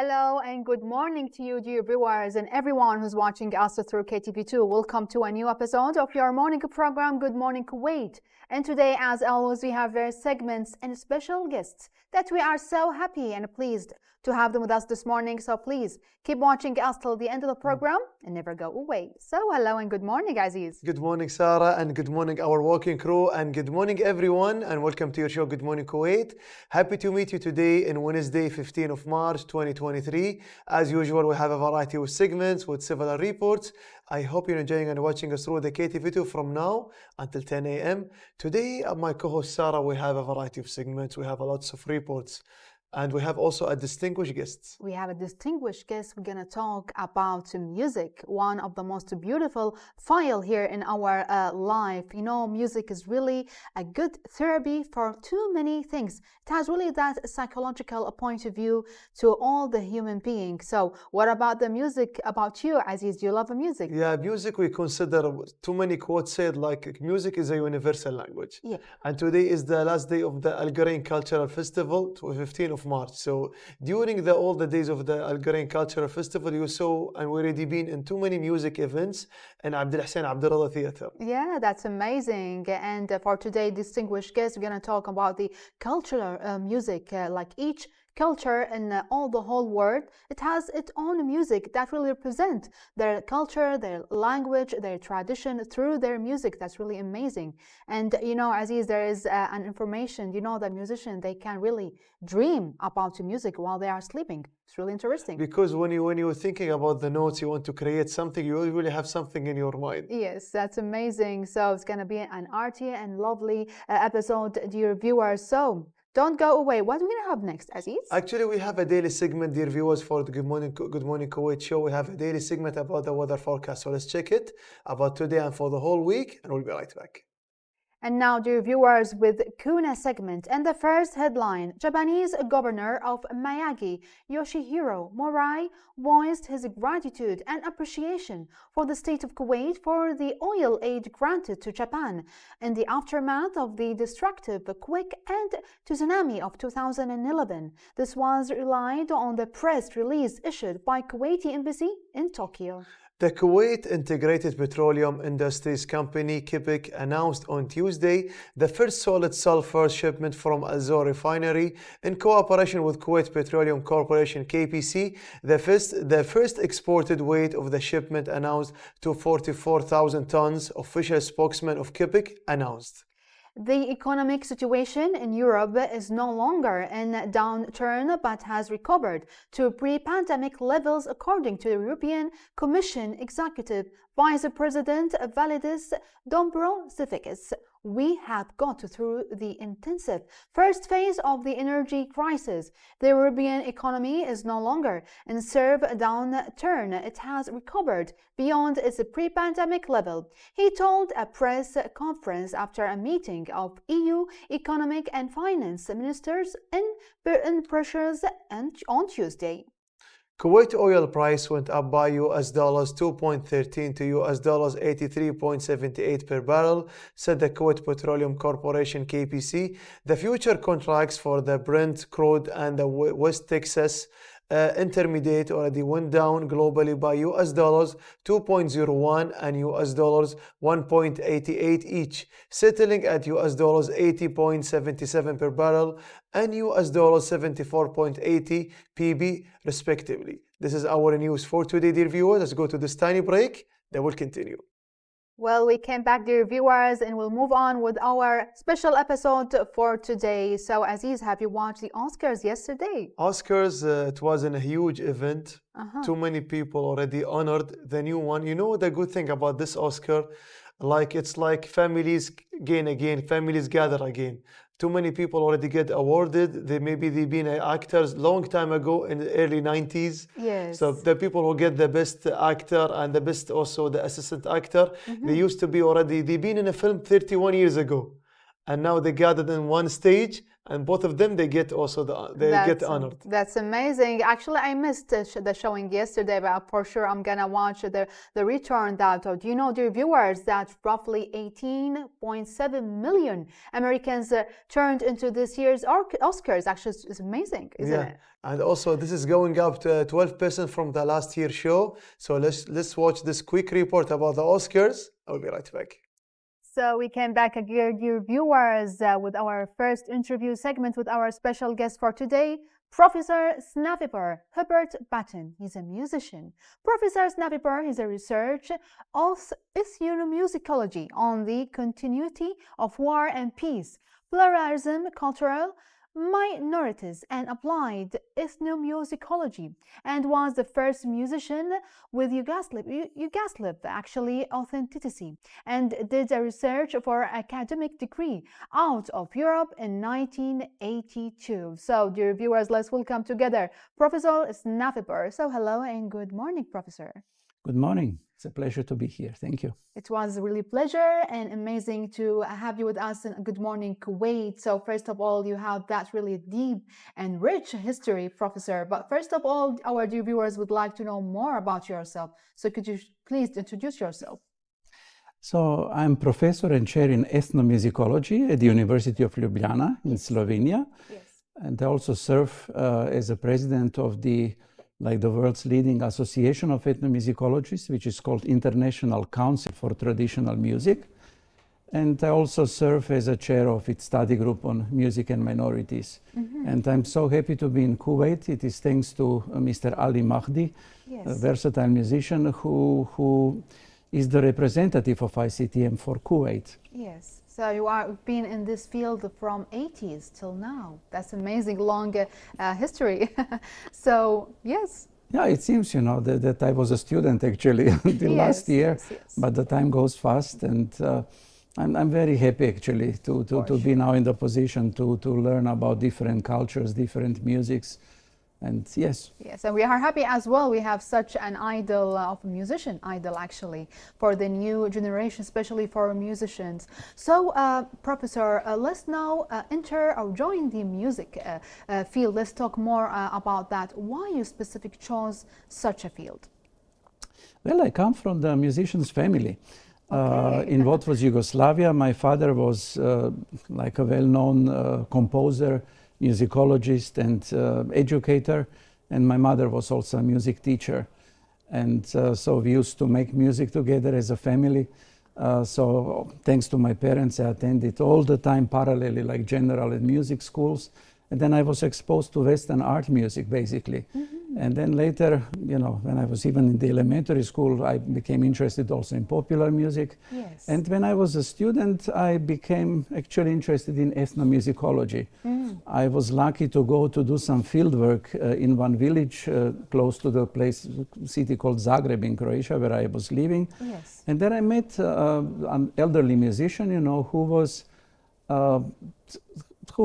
Hello and good morning to you, dear viewers, and everyone who's watching us through KTV2. Welcome to a new episode of your morning program, Good Morning Kuwait. And today, as always, we have various segments and special guests that we are so happy and pleased to have them with us this morning. So please keep watching us till the end of the program and never go away. So hello and good morning, Aziz. Good morning, Sarah, and good morning, our working crew, and good morning, everyone, and welcome to your show, Good Morning Kuwait. Happy to meet you today in Wednesday, 15th of March, 2023. As usual, we have a variety of segments with several reports. I hope you're enjoying and watching us through the KTV2 from now until 10 a.m. Today, my co-host Sarah, we have a variety of segments. We have lots of reports. And we have also a distinguished guest. We have a distinguished guest. We're going to talk about music, one of the most beautiful file here in our life. You know, music is really a good therapy for too many things. It has really that psychological point of view to all the human beings. So what about the music about you, Aziz? Do you love music? Yeah, music we consider, too many quotes said like music is a universal language. Yeah. And today is the last day of the Algerian Cultural Festival, 15th of March. So during all the days of the Algerian Cultural Festival, you saw and we already been in too many music events in Abdel Hussein Abdullah Theatre. Yeah, that's amazing. And for today, distinguished guest, we're going to talk about the cultural music, like each culture in all the whole world, it has its own music that really represent their culture, their language, their tradition through their music. That's really amazing. And you know, Aziz, there is an information, you know, that musicians, they can really dream about music while they are sleeping. It's really interesting. Because when you're thinking about the notes, you want to create something, you really have something in your mind. Yes, that's amazing. So it's going to be an arty and lovely episode, dear viewers. So don't go away. What are we going to have next, Aziz? Actually, we have a daily segment, dear viewers, for the Good Morning Kuwait show. We have a daily segment about the weather forecast. So let's check it about today and for the whole week, and we'll be right back. And now, dear viewers, with Kuna segment and the first headline, Japanese governor of Miyagi, Yoshihiro Morai, voiced his gratitude and appreciation for the state of Kuwait for the oil aid granted to Japan in the aftermath of the destructive quake and tsunami of 2011. This was relied on the press release issued by Kuwaiti embassy in Tokyo. The Kuwait Integrated Petroleum Industries Company, KIPIC, announced on Tuesday the first solid sulfur shipment from Al Zour refinery in cooperation with Kuwait Petroleum Corporation, KPC. The first exported weight of the shipment announced to 44,000 tons, official spokesman of KIPIC announced. The economic situation in Europe is no longer in downturn but has recovered to pre-pandemic levels according to the European Commission Executive Vice President Valdis Dombrovskis. We have got through the intensive first phase of the energy crisis. The European economy is no longer in severe downturn. It has recovered beyond its pre-pandemic level, he told a press conference after a meeting of EU economic and finance ministers in Brussels on Tuesday. Kuwait oil price went up by US dollars 2.13 to US dollars 83.78 per barrel, said the Kuwait Petroleum Corporation, KPC. The future contracts for the Brent crude and the West Texas intermediate already went down globally by US dollars 2.01 and US dollars 1.88 each, settling at US dollars 80.77 per barrel and US dollars 74.80 PB respectively. This is our news for today, dear viewers. Let's go to this tiny break, then we'll continue. Well, we came back, dear viewers, and we'll move on with our special episode for today. So, Aziz, have you watched the Oscars yesterday? Oscars, it was a huge event. Too many people already honored the new one. You know the good thing about this Oscar? Like it's like families gain again, families gather again. Too many people already get awarded. They've been actors long time ago in the early 90s. Yes. So the people who get the best actor and the best also the assistant actor, they used to be already, they've been in a film 31 years ago. And now they gathered in one stage and both of them they get also get honored. That's amazing. Actually, I missed the showing yesterday, but for sure I'm gonna watch the return. That, do you know, dear viewers, that roughly 18.7 million Americans turned into this year's Oscars. Actually, it's amazing, isn't it? And also this is going up to 12% from the last year's show. So let's watch this quick report about the Oscars. I'll be right back. So we came back again, dear viewers, with our first interview segment with our special guest for today, Professor Snaviper Hubert Batten. He's a musician. Professor Snaviper is a research of ethnomusicology on the continuity of war and peace, pluralism, cultural minorities, and applied ethnomusicology, and was the first musician with Yugoslav actually authenticity, and did a research for academic degree out of Europe in 1982. So, dear viewers, let's welcome together Professor Snaviper. So, hello and good morning, Professor. Good morning. It's a pleasure to be here. Thank you. It was really a pleasure and amazing to have you with us in Good Morning Kuwait. So first of all, you have that really deep and rich history, Professor. But first of all, our dear viewers would like to know more about yourself. So could you please introduce yourself? So I'm professor and chair in ethnomusicology at the University of Ljubljana in Slovenia. Yes. And I also serve as a president of the world's leading association of ethnomusicologists, which is called International Council for Traditional Music. And I also serve as a chair of its study group on music and minorities. Mm-hmm. And I'm so happy to be in Kuwait. It is thanks to Mr. Ali Mahdi, a versatile musician who is the representative of ICTM for Kuwait. Yes. So you have been in this field from 80s till now. That's amazing, long history. So, yes. Yeah, it seems, you know, that I was a student actually until last year, but the time goes fast, and I'm very happy actually to be now in the position to learn about different cultures, different musics. And yes, and we are happy as well. We have such an idol of a musician, actually, for the new generation, especially for musicians. So, Professor, let's now enter or join the music field. Let's talk more about that. Why you specifically chose such a field? Well, I come from the musician's family. In what was Yugoslavia, my father was like a well-known composer, musicologist and educator, and my mother was also a music teacher, and so we used to make music together as a family. So thanks to my parents, I attended all the time parallelly like general and music schools, and then I was exposed to Western art music basically. Mm-hmm. And then later, you know, when I was even in the elementary school, I became interested also in popular music. Yes. And when I was a student, I became actually interested in ethnomusicology. Mm. I was lucky to go to do some field work in one village close to the city called Zagreb in Croatia, where I was living. Yes. And then I met an elderly musician, you know, who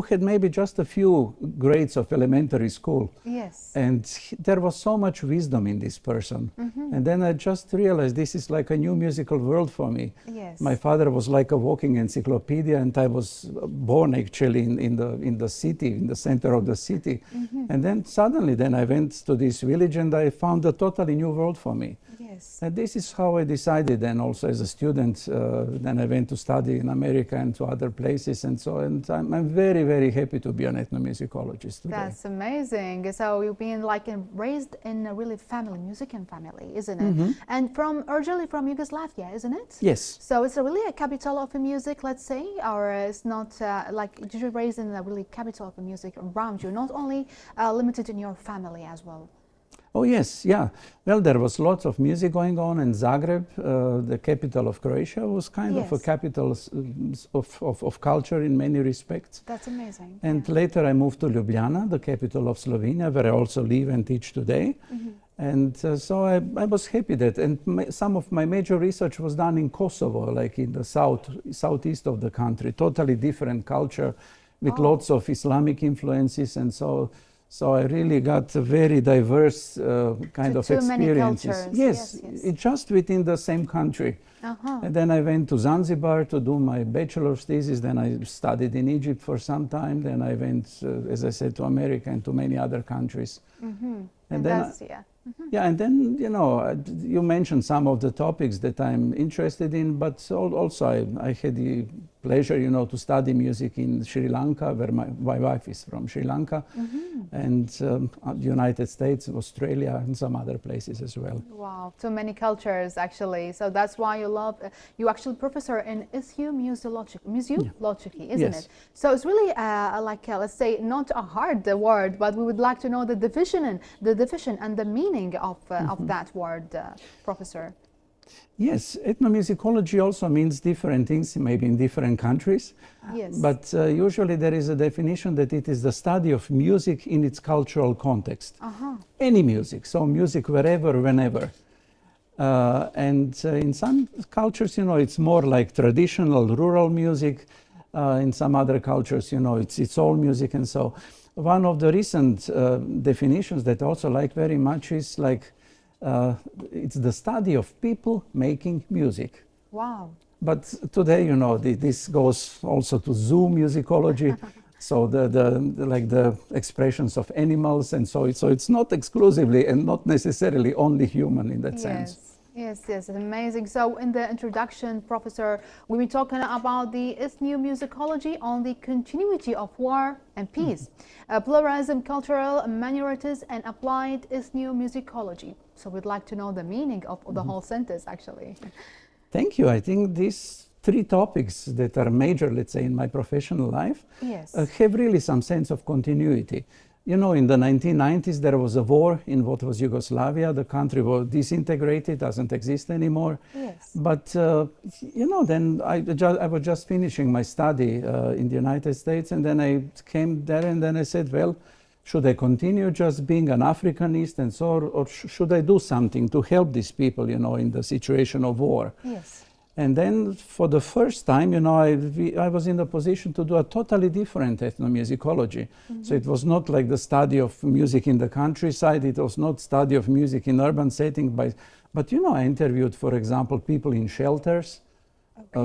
had maybe just a few grades of elementary school. Yes. And there was so much wisdom in this person. Mm-hmm. And then I just realized this is like a new musical world for me. Yes. My father was like a walking encyclopedia, and I was born actually in the city, in the center of the city. Mm-hmm. And then suddenly I went to this village and I found a totally new world for me. Yes. And this is how I decided then also as a student. Then I went to study in America and to other places and so, and I'm very, very happy to be an ethnomusicologist today. That's amazing. So you've been like raised in a really musician family, isn't it? Mm-hmm. And originally from Yugoslavia, isn't it? Yes. So it's really a capital of music, let's say, or it's not did you raised in a really capital of music around you, not only limited in your family as well? Oh yes, yeah. Well, there was lots of music going on in Zagreb. The capital of Croatia was kind of a capital of culture in many respects. That's amazing. And later I moved to Ljubljana, the capital of Slovenia, where I also live and teach today. Mm-hmm. And so I was happy that, and some of my major research was done in Kosovo, like in the southeast of the country, totally different culture with lots of Islamic influences, and so So I really got a very diverse kind of experiences. Many cultures. Yes, it's just within the same country. And then I went to Zanzibar to do my bachelor's thesis. Then I studied in Egypt for some time. Then I went, as I said, to America and to many other countries. And then, yeah, and then, you know, you mentioned some of the topics that I'm interested in, but also I had the pleasure, you know, to study music in Sri Lanka, where my wife is from Sri Lanka, and the United States, Australia, and some other places as well. Wow, so many cultures actually. So that's why you love, you actually professor in museology, isn't it? So it's really like, let's say, not a hard word, but we would like to know the division and the meaning of that word, Professor. Yes, ethnomusicology also means different things, maybe in different countries. Yes. But usually there is a definition that it is the study of music in its cultural context. Any music, so music wherever, whenever. And in some cultures, you know, it's more like traditional rural music. In some other cultures, you know, it's all music. And so one of the recent definitions that I also like very much is like, it's the study of people making music. Wow. But today, you know, this goes also to zoo musicology. So the expressions of animals, and so it's not exclusively and not necessarily only human in that sense. Yes, amazing. So in the introduction, Professor, we were talking about the ethnomusicology on the continuity of war and peace, pluralism, cultural minorities, and applied ethnomusicology. So we'd like to know the meaning of the whole sentence, actually. Thank you. I think these three topics that are major, let's say, in my professional life, have really some sense of continuity. You know, in the 1990s, there was a war in what was Yugoslavia. The country was disintegrated, doesn't exist anymore. Yes. But, you know, then I was just finishing my study in the United States, and then I came there, and then I said, well, should I continue just being an Africanist and so, or should I do something to help these people, you know, in the situation of war? Yes. And then for the first time, you know, I was in the position to do a totally different ethnomusicology. So it was not like the study of music in the countryside, it was not study of music in urban setting, but you know, I interviewed, for example, people in shelters,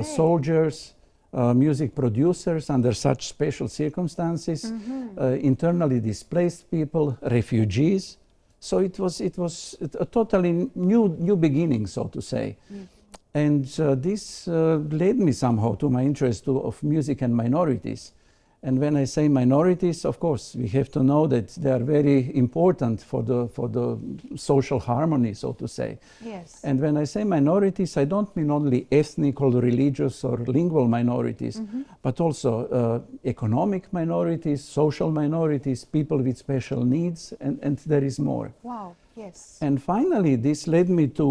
soldiers, music producers under such special circumstances, internally displaced people, refugees. So it was a totally new beginning, so to say. And this led me somehow to my interest of music and minorities. And when I say minorities, of course, we have to know that they are very important for the social harmony, so to say. Yes. And when I say minorities, I don't mean only ethnic or religious or lingual minorities, but also economic minorities, social minorities, people with special needs, and there is more. Wow. Yes. And finally, this led me to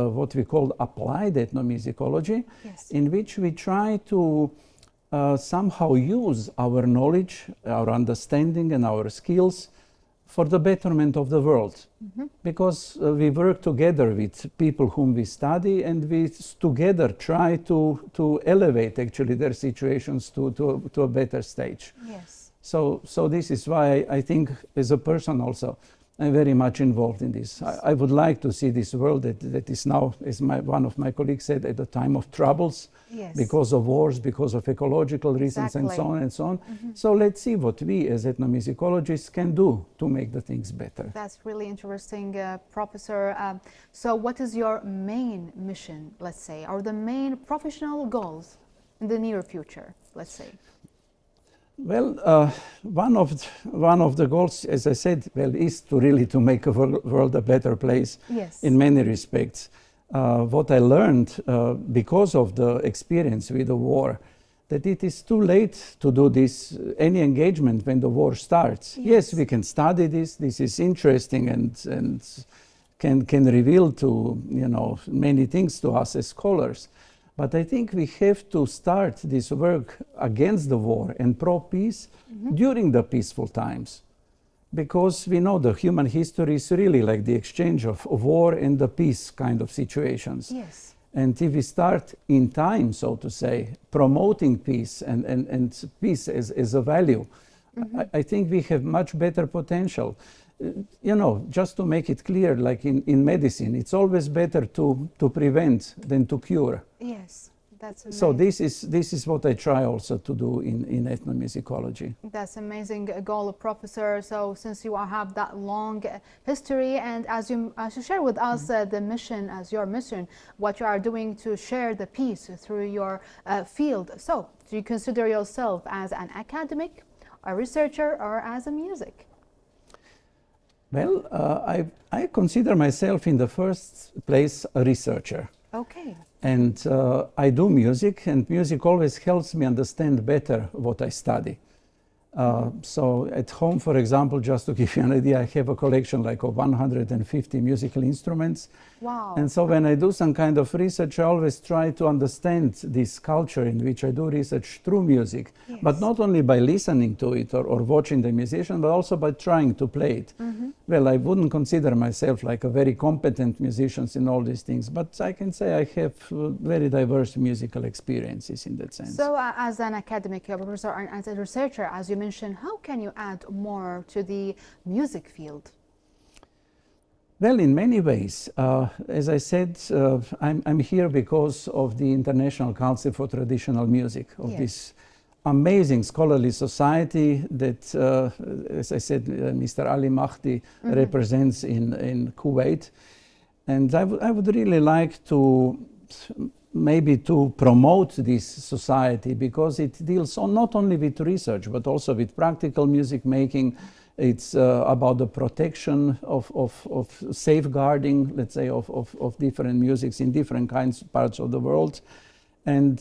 what we call applied ethnomusicology, in which we try to somehow use our knowledge, our understanding, and our skills for the betterment of the world. Because we work together with people whom we study, and we together try to elevate actually their situations to a better stage. Yes. So this is why I think, as a person also, I'm very much involved in this. I would like to see this world that is now, as one of my colleagues said, at the time of troubles, because of wars, because of ecological reasons, and so on and so on. So let's see what we as ethnomusicologists can do to make the things better. That's really interesting, Professor. So what is your main mission, let's say, or the main professional goals in the near future, let's say? Well, one of the goals, as I said, is to really to make a world a better place in many respects. What I learned because of the experience with the war, that it is too late to do this, any engagement when the war starts. Yes, we can study this is interesting and can reveal to, you know, many things to us as scholars. But I think we have to start this work against the war and pro-peace during the peaceful times. Because we know the human history is really like the exchange of war and the peace kind of situations. Yes. And if we start in time, so to say, promoting peace and peace as a value, I think we have much better potential. You know, just to make it clear, like in medicine, it's always better to prevent than to cure. Yes, that's amazing. So this is what I try also to do in ethnomusicology. That's amazing goal, Professor. So since you have that long history, and as you share with us the mission as your mission, what you are doing to share the peace through your field. So do you consider yourself as an academic, a researcher, or as a music? Well, I consider myself in the first place a researcher. Okay. And I do music, and music always helps me understand better what I study. So at home, for example, just to give you an idea, I have a collection like of 150 musical instruments. Wow. And so when I do some kind of research, I always try to understand this culture in which I do research through music. Yes. But not only by listening to it or watching the musician, but also by trying to play it. Well, I wouldn't consider myself like a very competent musician in all these things, but I can say I have very diverse musical experiences in that sense. So as an academic professor and as a researcher, as you mentioned, how can you add more to the music field? Well, in many ways. As I said, I'm here because of the International Council for Traditional Music, of Yes. this amazing scholarly society that, as I said, Mr. Ali Mahdi represents in Kuwait. And I would really like to maybe to promote this society, because it deals not only with research, but also with practical music making. It's about the protection of safeguarding, let's say, of different musics in different parts of the world. And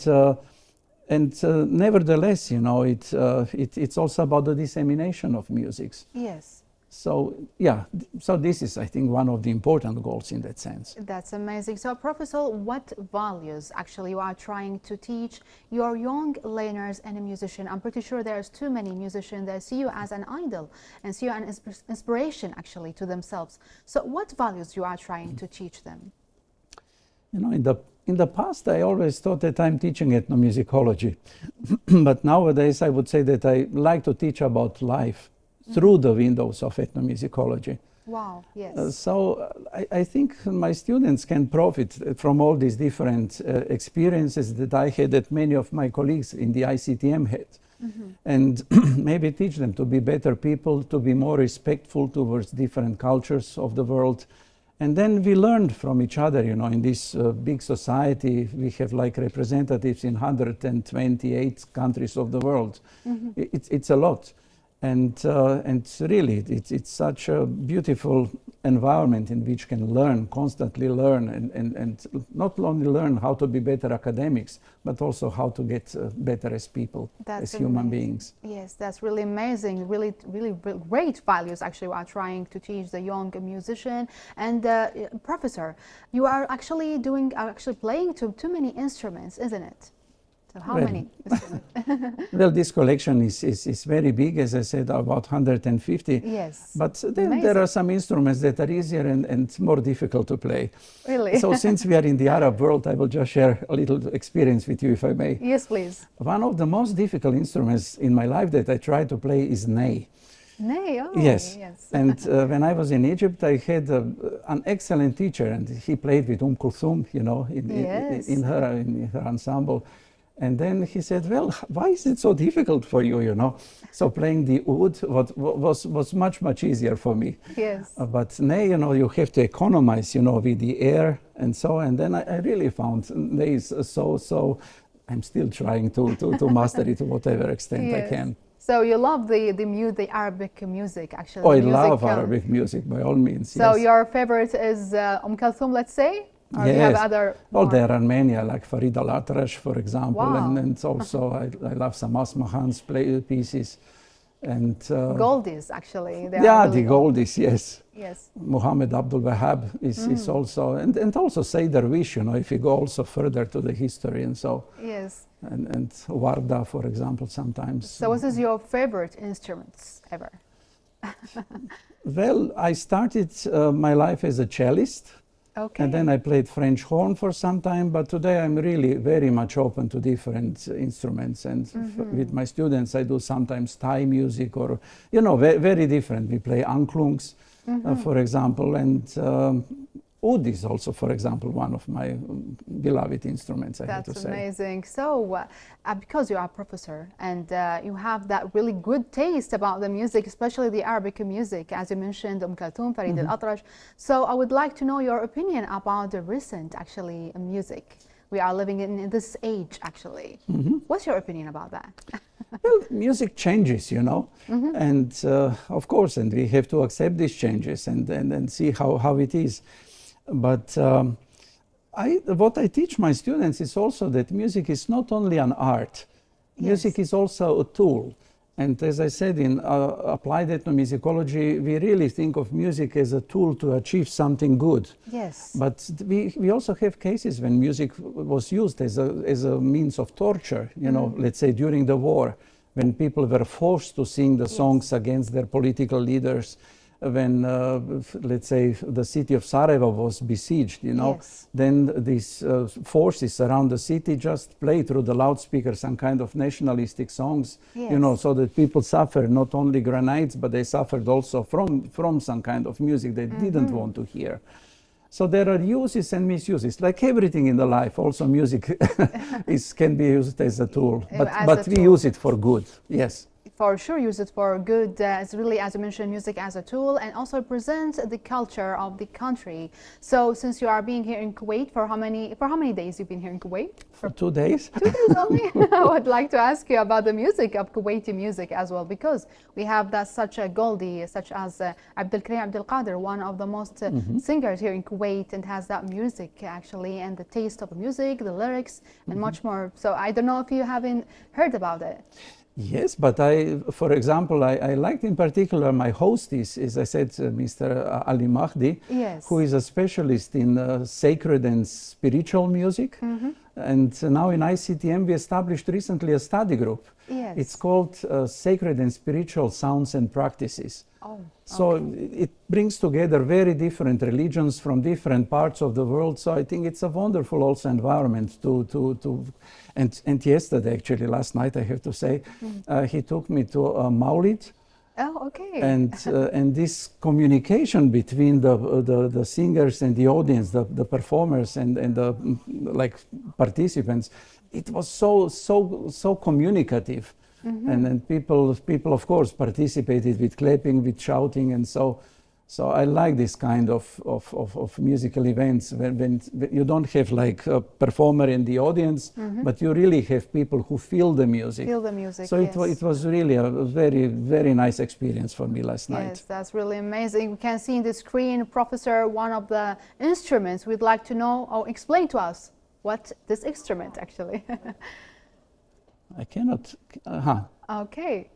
nevertheless, you know, it's also about the dissemination of musics. Yes. So, yeah, so this is, I think, one of the important goals in that sense. That's amazing. So, Professor, what values actually you are trying to teach your young learners and a musician? I'm pretty sure there's too many musicians that see you as an idol and see you as an inspiration actually to themselves. So, what values you are trying to teach them? You know, in the past, I always thought that I'm teaching ethnomusicology, but nowadays I would say that I like to teach about life through the windows of ethnomusicology. Wow, yes. So I think my students can profit from all these different experiences that I had, that many of my colleagues in the ICTM had. And maybe teach them to be better people, to be more respectful towards different cultures of the world. And then we learned from each other, you know, in this big society. We have like representatives in 128 countries of the world. It's a lot. And really, it's such a beautiful environment in which can learn, constantly learn, and not only learn how to be better academics, but also how to get better as people, as human beings. Yes, that's really amazing. Really great values actually we are trying to teach the young musician. And Professor, you are actually playing too many instruments, isn't it? So how many? Well, this collection is very big, as I said, about 150. Yes. But then there are some instruments that are easier and more difficult to play. Really? So since we are in the Arab world, I will just share a little experience with you, if I may. Yes, please. One of the most difficult instruments in my life that I try to play is ney. Ney, oh, yes. Yes. And when I was in Egypt, I had an excellent teacher, and he played with Kulthum, you know, in her ensemble. And then he said, well, why is it so difficult for you, you know? So playing the oud was much easier for me. Yes. But ney, you know, you have to economize, you know, with the air and so. And then I really found ney is so. I'm still trying to master it to whatever extent I can. So you love the Arabic music, actually. Oh, I love Arabic music, by all means. So yes. your favorite is Kulthum, let's say? Or yes. do you have other? Well, there are many. I like Farid Al-Atrash, for example, wow. and also I love some Asmahan's pieces. And Goldies, actually. They yeah, are really the Goldies, yes. Yes. Muhammad Abdul Wahab is also, and also Sayyid Darwish, you know, if you go also further to the history and so. Yes. And Warda, for example, sometimes. So what is your favorite instruments ever? Well, I started my life as a cellist. Okay. And then I played French horn for some time, but today I'm really very much open to different instruments. And with my students, I do sometimes Thai music or, you know, very different. We play anklungs, for example, and oud is also, for example, one of my beloved instruments, I have to say. That's amazing. So, because you are a professor and you have that really good taste about the music, especially the Arabic music, as you mentioned, Kulthum, Farid al-Atrash. So, I would like to know your opinion about the recent, actually, music. We are living in this age, actually. What's your opinion about that? Well, music changes, you know, and of course, and we have to accept these changes and see how it is. But what I teach my students is also that music is not only an art. Music is also a tool. And as I said, in applied ethnomusicology, we really think of music as a tool to achieve something good. Yes. But we also have cases when music was used as a means of torture, you know, let's say during the war, when people were forced to sing the songs against their political leaders, when, let's say, the city of Sarajevo was besieged, you know, then these forces around the city just play through the loudspeaker some kind of nationalistic songs, you know, so that people suffer not only grenades, but they suffered also from some kind of music they didn't want to hear. So there are uses and misuses, like everything in the life. Also, music can be used as a tool, but we use it for good. Yes. For sure, use it for good. It's really, as you mentioned, music as a tool, and also presents the culture of the country. So, since you are being here in Kuwait, for how many days you've been here in Kuwait? For 2 days. 2 days only. I would like to ask you about the music of Kuwaiti music as well, because we have that such a Goldie, such as Abdelkarim Abdelkader, one of the most singers here in Kuwait, and has that music actually, and the taste of the music, the lyrics, and much more. So, I don't know if you haven't heard about it. Yes, but for example, I liked in particular my host is, as I said, Mr. Ali Mahdi, who is a specialist in sacred and spiritual music. And now in ICTM, we established recently a study group. It's called Sacred and Spiritual Sounds and Practices. So it brings together very different religions from different parts of the world. So I think it's a wonderful also environment and yesterday, actually last night, I have to say, he took me to a Maulid. Oh, okay. And this communication between the singers and the audience, the performers and the like participants, it was so communicative. And then people of course participated with clapping, with shouting, and so I like this kind of musical events when you don't have like a performer in the audience, but you really have people who feel the music. Feel the music. So it was really a very nice experience for me last night. Yes, that's really amazing. We can see in the screen, Professor, one of the instruments. We'd like to know or explain to us what this instrument actually. I cannot. Okay.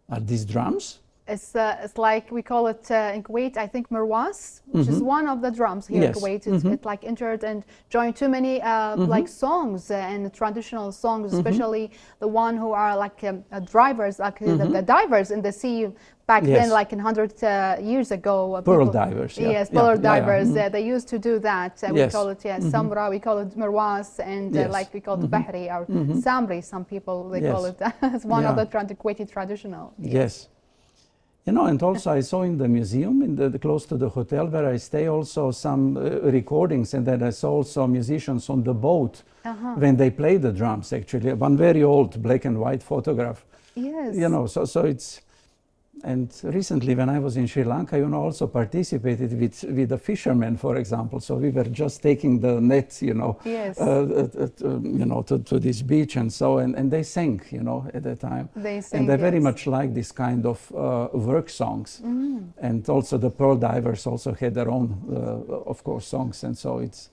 Are these drums? It's like we call it in Kuwait, I think, marwas, which is one of the drums here in Kuwait. It's like entered and joined too many like songs and traditional songs, especially the one who are like drivers, like the divers in the sea back then, like in 100 years ago. Pearl divers. Yes, pearl divers. They used to do that. We call it samra, we call it marwas, and like we call it bahri or samri. Some people they call it. It's one of the Kuwaiti traditional. Yes. You know, and also I saw in the museum, close to the hotel where I stay, also some recordings, and then I saw also musicians on the boat when they play the drums, actually. One very old black and white photograph. Yes. You know, so it's... And recently, when I was in Sri Lanka, you know, also participated with the fishermen, for example. So we were just taking the nets, you know, you know, to this beach and so, and they sang, you know, at the time. They sang, and I very much like this kind of work songs. And also the pearl divers also had their own, of course, songs, and so it's.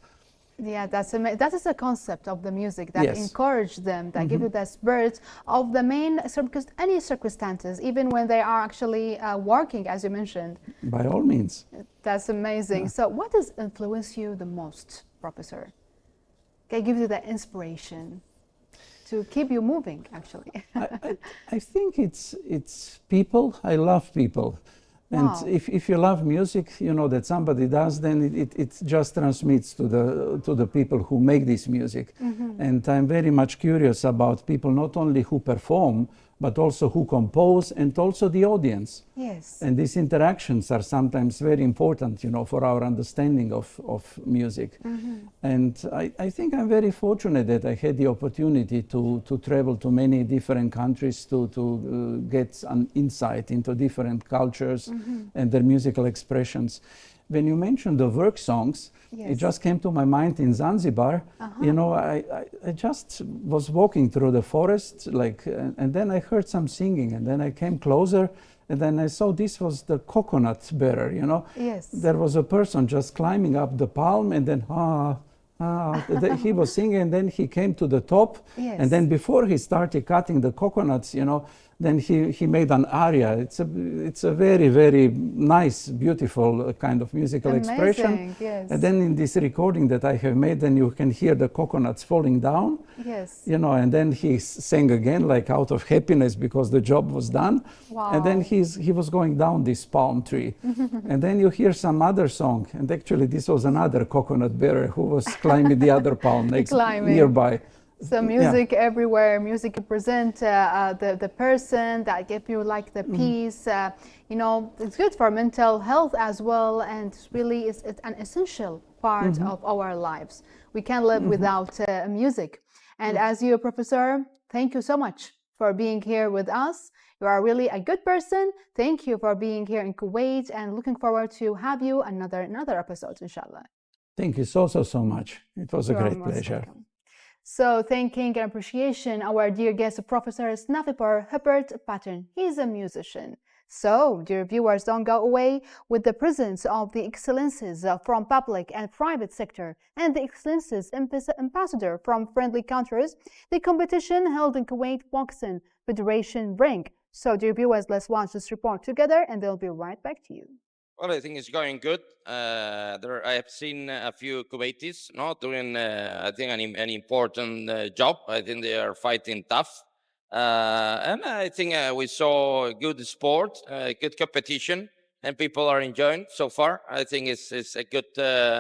Yeah, that is a concept of the music that encourage them, that give you the spirit of the main, because any circumstances, even when they are actually working, as you mentioned. By all means. That's amazing. So what does influence you the most, Professor? Can give you the inspiration to keep you moving, actually? I think it's people. I love people. And Wow. if you love music, you know, that somebody does, then it just transmits to the people who make this music. And I'm very much curious about people not only who perform, but also who compose, and also the audience. Yes. And these interactions are sometimes very important, you know, for our understanding of music. And I think I'm very fortunate that I had the opportunity to travel to many different countries to get an insight into different cultures and their musical expressions. When you mentioned the work songs, it just came to my mind in Zanzibar. You know, I just was walking through the forest, like, and then I heard some singing, and then I came closer, and then I saw this was the coconut bearer, you know. Yes. There was a person just climbing up the palm, and then he was singing, and then he came to the top, and then before he started cutting the coconuts, you know, then he made an aria. It's a very, very nice, beautiful kind of musical expression. Yes. And then in this recording that I have made, then you can hear the coconuts falling down. Yes. You know, and then he sang again, like out of happiness because the job was done. Wow. And then he was going down this palm tree. And then you hear some other song. And actually this was another coconut bearer who was climbing the other palm nearby. So music everywhere, music represent the person that give you like the peace. You know, it's good for mental health as well, and really it's an essential part of our lives. We can't live without music. And as you, Professor, thank you so much for being here with us. You are really a good person. Thank you for being here in Kuwait, and looking forward to have you another episode, inshallah. Thank you so much. It was a great pleasure. Welcome. So thanking and appreciation our dear guest, Professor Snafipur Hubert Patton. He's a musician. So, dear viewers, don't go away. With the presence of the excellences from public and private sector and the excellences ambassador from friendly countries, the competition held in Kuwait Boxing Federation ring. So, dear viewers, let's watch this report together, and they'll be right back to you. Well, I think it's going good. I have seen a few Kuwaitis doing, I think, an important job. I think they are fighting tough. And I think we saw good sport, good competition, and people are enjoying so far. I think it's a good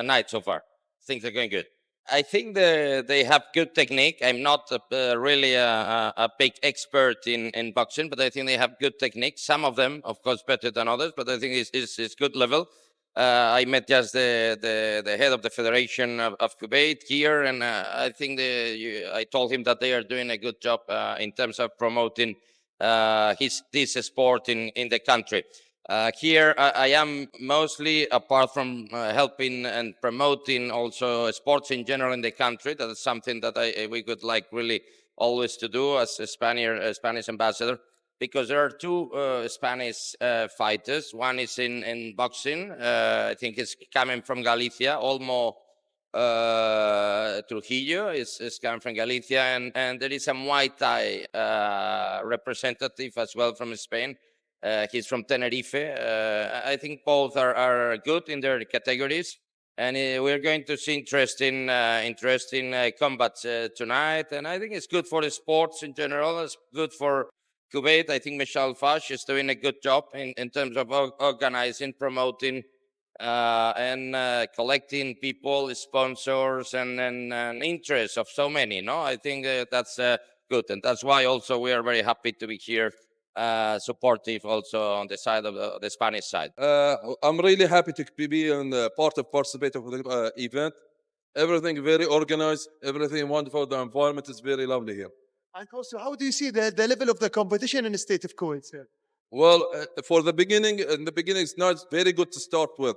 night so far. Things are going good. I think they have good technique. I'm not really a big expert in boxing, but I think they have good technique. Some of them, of course, better than others, but I think it's good level. I met just the head of the Federation of Kuwait here, and I think I told him that they are doing a good job in terms of promoting this sport in the country. Here I am mostly, apart from helping and promoting also sports in general in the country. That is something that we would like really always to do as a Spanish ambassador, because there are two Spanish fighters. One is in boxing. I think it's coming from Galicia. Olmo Trujillo is coming from Galicia, and there is a Muay Thai representative as well from Spain. He's from Tenerife. I think both are good in their categories, and we're going to see interesting combats tonight. And I think it's good for the sports in general. It's good for Kuwait. I think Michelle Fash is doing a good job in terms of organizing, promoting, and collecting people, sponsors, and interest of so many. I think that's good, and that's why also we are very happy to be here. Supportive also on the side of the Spanish side. I'm really happy to be on the part of participate of the event. Everything very organized, everything wonderful. The environment is very lovely here. And also, how do you see the level of the competition in the state of Kuwait, sir? Well, for the beginning, it's not very good to start with.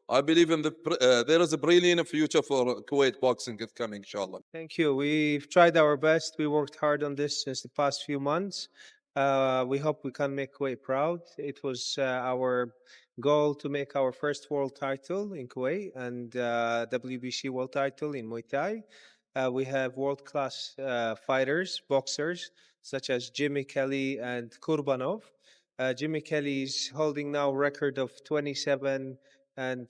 I believe there is a brilliant future for Kuwait boxing is coming, inshallah. Thank you. We've tried our best. We worked hard on this since the past few months. We hope we can make Kuwait proud. It was our goal to make our first world title in Kuwait and WBC world title in Muay Thai. We have world-class fighters, boxers, such as Jimmy Kelly and Kurbanov. Jimmy Kelly is holding now a record of 27-4, and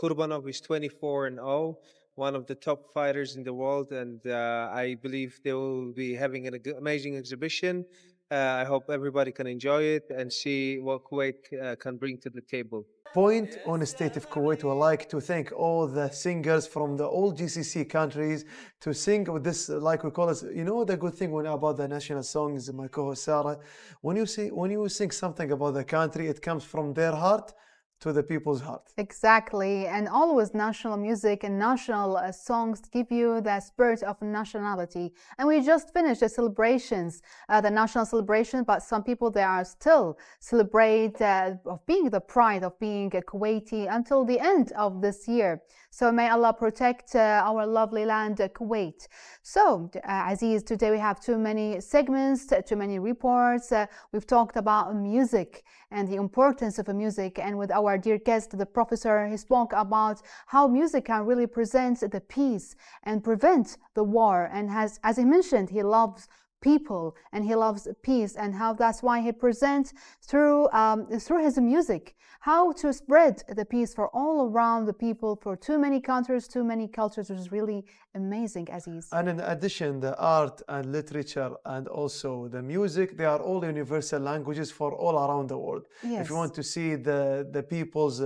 Kurbanov is 24-0. One of the top fighters in the world, and I believe they will be having an amazing exhibition. I hope everybody can enjoy it and see what Kuwait can bring to the table. Point on the state of Kuwait, we like to thank all the singers from the old GCC countries to sing with this, like we call it. You know the good thing when about the national songs, my co-host Sarah, when you sing something about the country, it comes from their heart to the people's heart. Exactly, and always national music and national songs give you the spirit of nationality. And we just finished the celebrations, the national celebration, but some people they are still celebrate of being the pride of being a Kuwaiti until the end of this year. So may Allah protect our lovely land, Kuwait. So, Aziz, today we have too many segments, too many reports. We've talked about music and the importance of music. And with our dear guest, the professor, he spoke about how music can really present the peace and prevent the war. And as he mentioned, he loves people and he loves peace, and how that's why he presents through his music how to spread the peace for all around the people, for too many countries, too many cultures, which is really amazing, Aziz. And in addition, the art and literature and also the music, they are all universal languages for all around the world. Yes. If you want to see the people's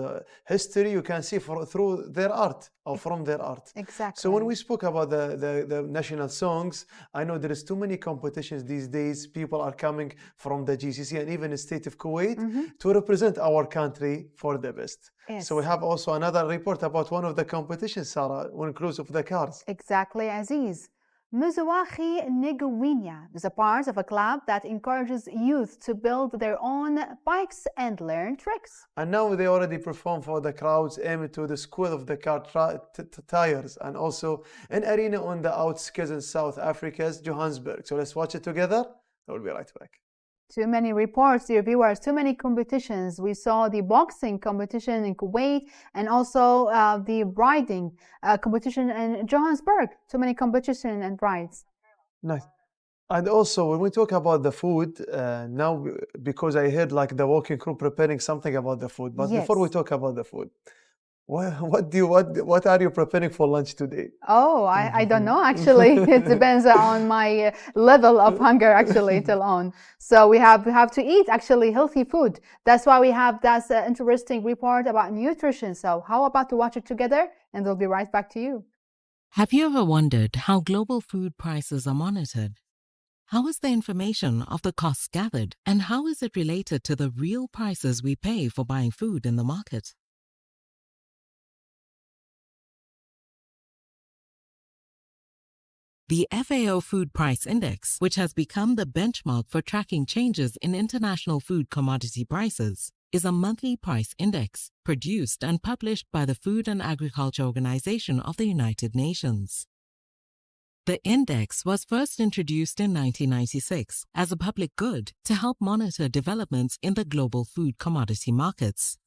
history, you can see through their art or from their art. Exactly. So when we spoke about the national songs, I know there is too many competitions these days. People are coming from the GCC and even the state of Kuwait to represent our country for the best. Yes. So we have also another report about one of the competitions, Sarah, when it comes of the cars. Exactly, Aziz. Muzawahi Neguwinya is a part of a club that encourages youth to build their own bikes and learn tricks. And now they already perform for the crowds aimed to the squid of the car tires, and also an arena on the outskirts in South Africa's Johannesburg. So let's watch it together. I will be right back. Too many reports, dear viewers, too many competitions. We saw the boxing competition in Kuwait and also the riding competition in Johannesburg. Too many competition and rides. Nice. And also, when we talk about the food, now, because I heard like the walking crew preparing something about the food, but Yes. before we talk about the food, what are you preparing for lunch today? Oh, I don't know actually. It depends on my level of hunger actually till on. So we have to eat actually healthy food. That's why we have that interesting report about nutrition. So how about to watch it together, and we'll be right back to you. Have you ever wondered how global food prices are monitored? How is the information of the costs gathered, and how is it related to the real prices we pay for buying food in the market? The FAO Food Price Index, which has become the benchmark for tracking changes in international food commodity prices, is a monthly price index produced and published by the Food and Agriculture Organization of the United Nations. The index was first introduced in 1996 as a public good to help monitor developments in the global food commodity markets.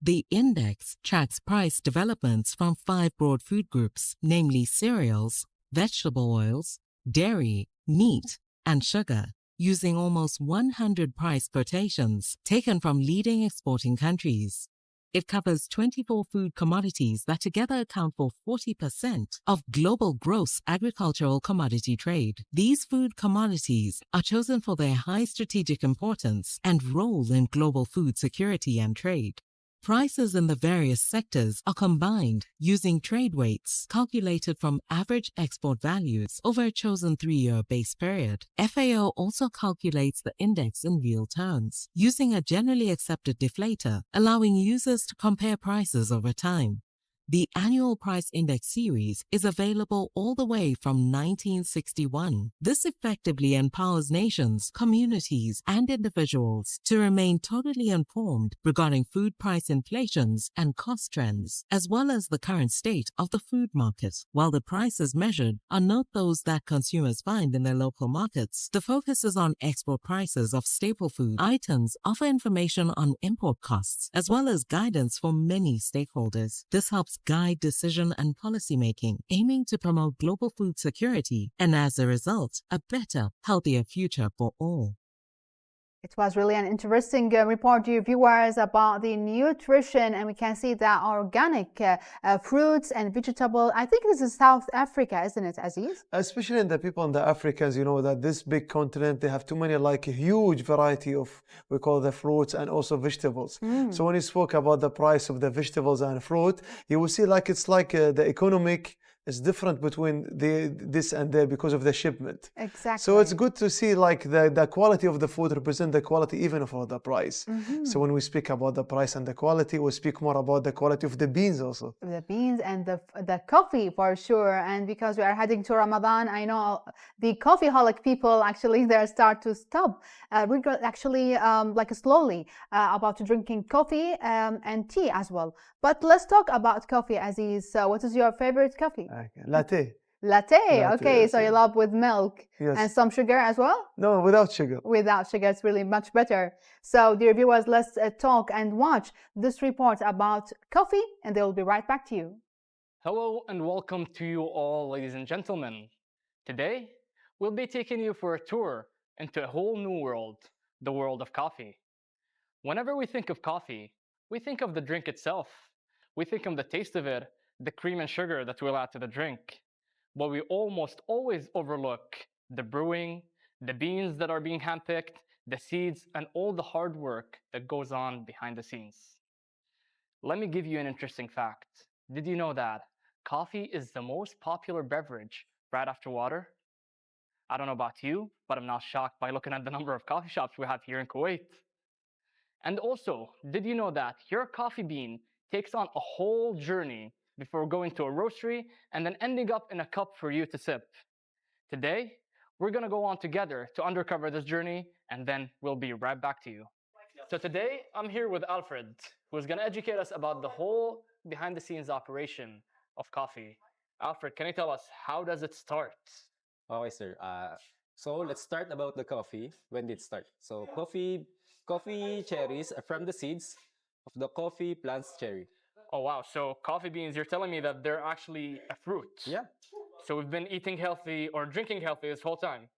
The index tracks price developments from 5 broad food groups, namely cereals, vegetable oils, dairy, meat, and sugar, using almost 100 price quotations taken from leading exporting countries. It covers 24 food commodities that together account for 40% of global gross agricultural commodity trade. These food commodities are chosen for their high strategic importance and role in global food security and trade. Prices in the various sectors are combined using trade weights calculated from average export values over a chosen 3-year base period. FAO also calculates the index in real terms, using a generally accepted deflator, allowing users to compare prices over time. The annual price index series is available all the way from 1961. This effectively empowers nations, communities, and individuals to remain totally informed regarding food price inflations and cost trends, as well as the current state of the food market. While the prices measured are not those that consumers find in their local markets, the focus is on export prices of staple food. Items offer information on import costs, as well as guidance for many stakeholders. This helps guide decision and policy making, aiming to promote global food security and, as a result, a better, healthier future for all. It was really an interesting report, dear viewers, about the nutrition, and we can see that organic fruits and vegetable. I think this is South Africa, isn't it, Aziz? Especially in the people in the Africans, you know that this big continent, they have too many, like a huge variety of, we call the fruits and also vegetables. So when you spoke about the price of the vegetables and fruit, you will see like it's like the economic is different between this and there because of the shipment. Exactly. So it's good to see like the quality of the food represent the quality even for the price. So when we speak about the price and the quality, we speak more about the quality of the beans also. The beans and the coffee for sure. And because we are heading to Ramadan, I know the coffee-holic people actually they start to stop actually like slowly about drinking coffee and tea as well. But let's talk about coffee, Aziz. So what is your favorite coffee? Latte. Latte. Okay, yes, so you love with milk and some sugar as well? No, without sugar. Without sugar, it's really much better. So, dear viewers, let's talk and watch this report about coffee, and they will be right back to you. Hello and welcome to you all, ladies and gentlemen. Today, we'll be taking you for a tour into a whole new world, the world of coffee. Whenever we think of coffee, we think of the drink itself. We think of the taste of it, the cream and sugar that we'll add to the drink. But we almost always overlook the brewing, the beans that are being handpicked, the seeds, and all the hard work that goes on behind the scenes. Let me give you an interesting fact. Did you know that coffee is the most popular beverage right after water? I don't know about you, but I'm not shocked by looking at the number of coffee shops we have here in Kuwait. And also, did you know that your coffee bean takes on a whole journey before going to a roastery and then ending up in a cup for you to sip? Today, we're going to go on together to uncover this journey, and then we'll be right back to you. So today, I'm here with Alfred, who's going to educate us about the whole behind-the-scenes operation of coffee. Alfred, can you tell us, how does it start? Okay, sir. So let's start about the coffee. When did it start? So coffee cherries are from the seeds of the coffee plant's cherry. Oh, wow. So coffee beans, you're telling me that they're actually a fruit. Yeah. So we've been eating healthy or drinking healthy this whole time.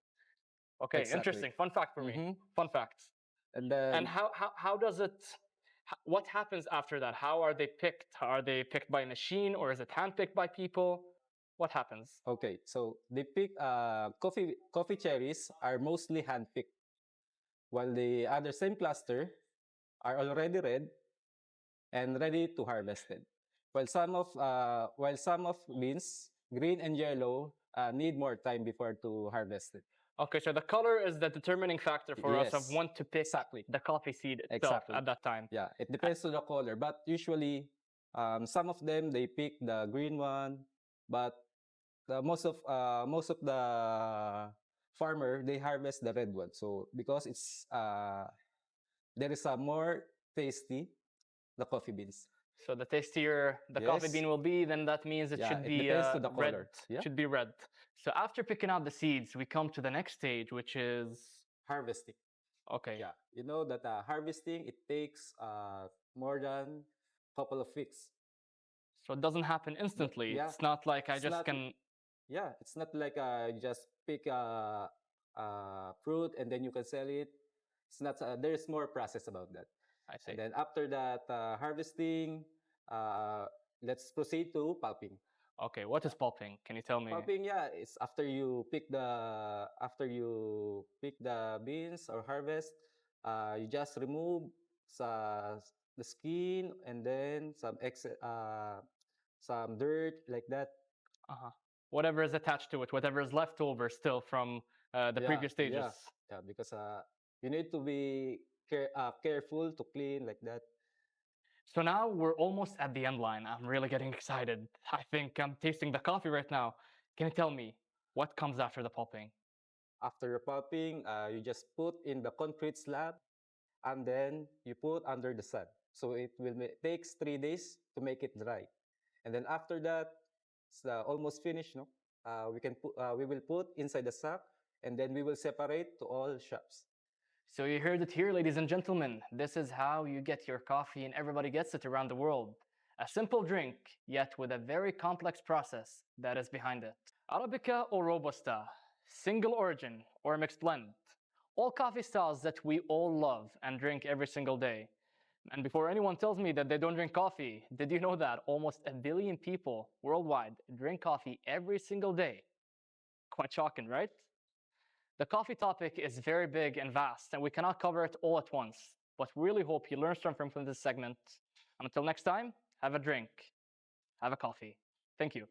Okay, Exactly. interesting. Fun fact for me. Fun fact. And then, And how does it, what happens after that? How are they picked? Are they picked by a machine or is it handpicked by people? What happens? okay, so they pick coffee cherries are mostly handpicked, while the other same cluster are already red and ready to harvested. While some of beans, green and yellow, need more time before to harvest it. Okay, so the color is the determining factor for us of Yes. when to pick Exactly. the coffee seed itself Exactly. at that time. Yeah, it depends on the color, but usually some of them they pick the green one, but most of the farmer they harvest the red one. So because it's there is a more tasty the coffee beans. So the tastier the coffee Yes. bean will be, then that means it Yeah, should it be depends to the red. color. Yeah. It should be red. So after picking out the seeds, we come to the next stage, which is Harvesting. okay. Yeah, you know that harvesting it takes more than couple of weeks. So it doesn't happen instantly. Yeah. It's not like I It's just not- can. Yeah, it's not like just pick a fruit and then you can sell it. It's not. There's more process about that. I see. And then after that harvesting, let's proceed to pulping. Okay, what is pulping? Can you tell me? Pulping, yeah, it's after you pick the beans or harvest, you just remove the skin and then some dirt like that. Uh-huh. Whatever is attached to it, whatever is left over still from the previous stages. Yeah, because you need to be careful to clean like that. So now we're almost at the end line. I'm really getting excited. I think I'm tasting the coffee right now. Can you tell me what comes after the pulping? After the pulping, you just put in the concrete slab and then you put under the sun. So it will takes 3 days to make it dry. And then after that, it's almost finished. No, we will put inside the sack and then we will separate to all shops. So you heard it here, ladies and gentlemen. This is how you get your coffee, and everybody gets it around the world. A simple drink, yet with a very complex process that is behind it. Arabica or Robusta, single origin or mixed blend, all coffee styles that we all love and drink every single day. And before anyone tells me that they don't drink coffee, did you know that almost 1 billion people worldwide drink coffee every single day? Quite shocking, right? The coffee topic is very big and vast, and we cannot cover it all at once. But we really hope you learn something from this segment. And until next time, have a drink, have a coffee. Thank you.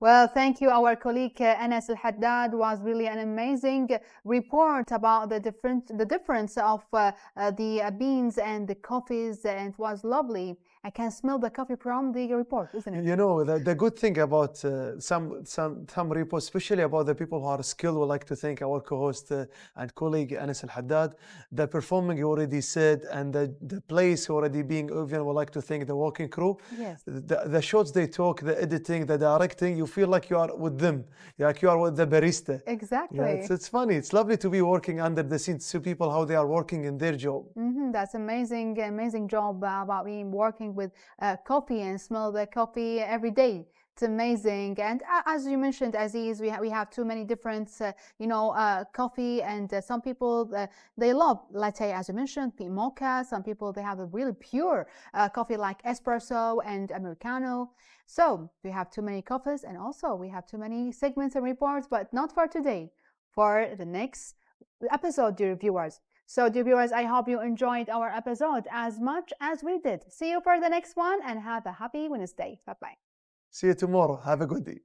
Well, thank you. Our colleague Anas Al-Haddad was really an amazing report about the difference of the beans and the coffees, and it was lovely. I can smell the coffee from the report, isn't it? You know, the good thing about some reports, especially about the people who are skilled, would like to thank our co-host and colleague Anas Al-Haddad. The performing you already said, and the place already being even, would like to thank the working crew. Yes. The shots they talk, the editing, the directing, you feel like you are with them, like you are with the barista. Exactly. Yeah, it's funny. It's lovely to be working under the scenes, to see people how they are working in their job. That's amazing job about being working with coffee and smell the coffee every day. It's amazing. And as you mentioned, Aziz, we have too many different, coffee, and some people, they love latte, as you mentioned, mocha. Some people, they have a really pure coffee like espresso and Americano. So we have too many coffees, and also we have too many segments and reports, but not for today, for the next episode, dear viewers. So, dear viewers, I hope you enjoyed our episode as much as we did. See you for the next one, and have a happy Wednesday. Bye-bye. See you tomorrow. Have a good day.